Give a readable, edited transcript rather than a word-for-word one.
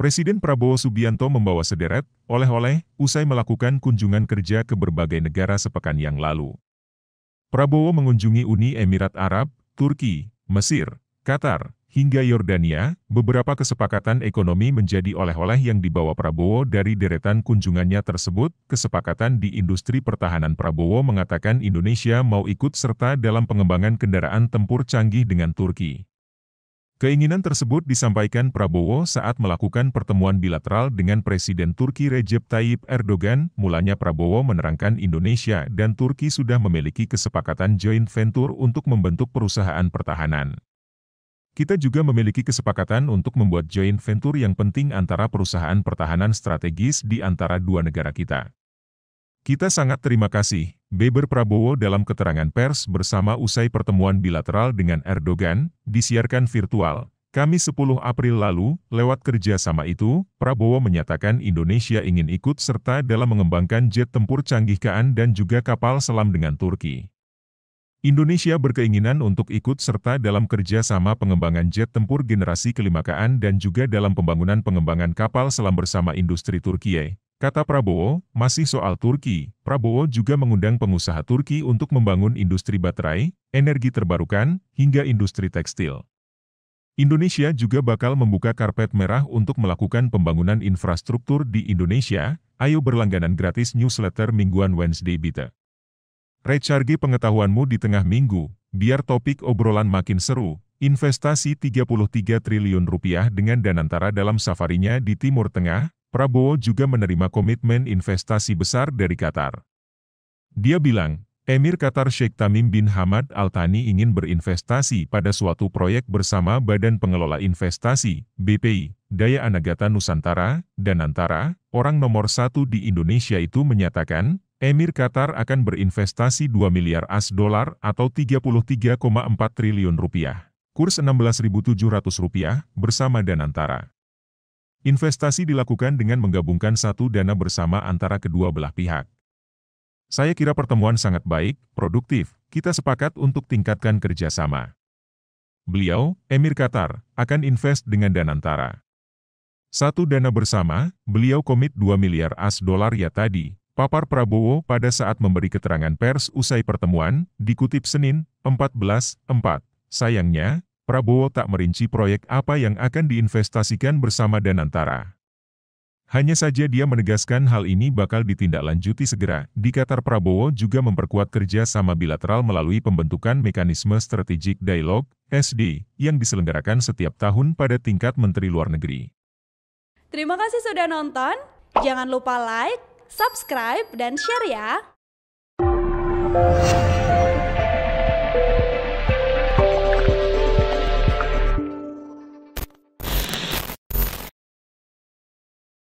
Presiden Prabowo Subianto membawa sederet oleh-oleh usai melakukan kunjungan kerja ke berbagai negara sepekan yang lalu. Prabowo mengunjungi Uni Emirat Arab, Turki, Mesir, Qatar, hingga Yordania. Beberapa kesepakatan ekonomi menjadi oleh-oleh yang dibawa Prabowo dari deretan kunjungannya tersebut. Kesepakatan di industri pertahanan. Prabowo mengatakan Indonesia mau ikut serta dalam pengembangan kendaraan tempur canggih dengan Turki. Keinginan tersebut disampaikan Prabowo saat melakukan pertemuan bilateral dengan Presiden Turki Recep Tayyip Erdogan. Mulanya Prabowo menerangkan Indonesia dan Turki sudah memiliki kesepakatan joint venture untuk membentuk perusahaan pertahanan. Kita juga memiliki kesepakatan untuk membuat joint venture yang penting antara perusahaan pertahanan strategis di antara dua negara kita. Kita sangat terima kasih, beber Prabowo dalam keterangan pers bersama usai pertemuan bilateral dengan Erdogan, disiarkan virtual, Kamis 10 April lalu. Lewat kerjasama itu, Prabowo menyatakan Indonesia ingin ikut serta dalam mengembangkan jet tempur canggih KAN dan juga kapal selam dengan Turki. Indonesia berkeinginan untuk ikut serta dalam kerjasama pengembangan jet tempur generasi kelima KAN dan juga dalam pembangunan pengembangan kapal selam bersama industri Turki. Kata Prabowo, masih soal Turki, Prabowo juga mengundang pengusaha Turki untuk membangun industri baterai, energi terbarukan, hingga industri tekstil. Indonesia juga bakal membuka karpet merah untuk melakukan pembangunan infrastruktur di Indonesia. Ayo berlangganan gratis newsletter mingguan Wednesday Bite. Recharge pengetahuanmu di tengah minggu, biar topik obrolan makin seru. Investasi 33 triliun rupiah dengan Danantara dalam safarinya di Timur Tengah. Prabowo juga menerima komitmen investasi besar dari Qatar. Dia bilang, Emir Qatar Sheikh Tamim bin Hamad Al Thani ingin berinvestasi pada suatu proyek bersama Badan Pengelola Investasi, BPI, Daya Anagata Nusantara, Danantara. Orang nomor satu di Indonesia itu menyatakan, Emir Qatar akan berinvestasi 2 miliar AS dolar atau 33,4 triliun rupiah. Kurs Rp16.700 bersama Danantara. Investasi dilakukan dengan menggabungkan satu dana bersama antara kedua belah pihak. Saya kira pertemuan sangat baik, produktif, kita sepakat untuk tingkatkan kerjasama. Beliau, Emir Qatar, akan invest dengan Danantara. Satu dana bersama, beliau komit 2 miliar AS dolar ya tadi, papar Prabowo pada saat memberi keterangan pers usai pertemuan, dikutip Senin, 14/4. Sayangnya, Prabowo tak merinci proyek apa yang akan diinvestasikan bersama Danantara. Hanya saja dia menegaskan hal ini bakal ditindaklanjuti segera. Di Qatar, Prabowo juga memperkuat kerja sama bilateral melalui pembentukan mekanisme Strategic Dialogue, SD, yang diselenggarakan setiap tahun pada tingkat Menteri Luar Negeri. Terima kasih sudah nonton, jangan lupa like, subscribe, dan share ya!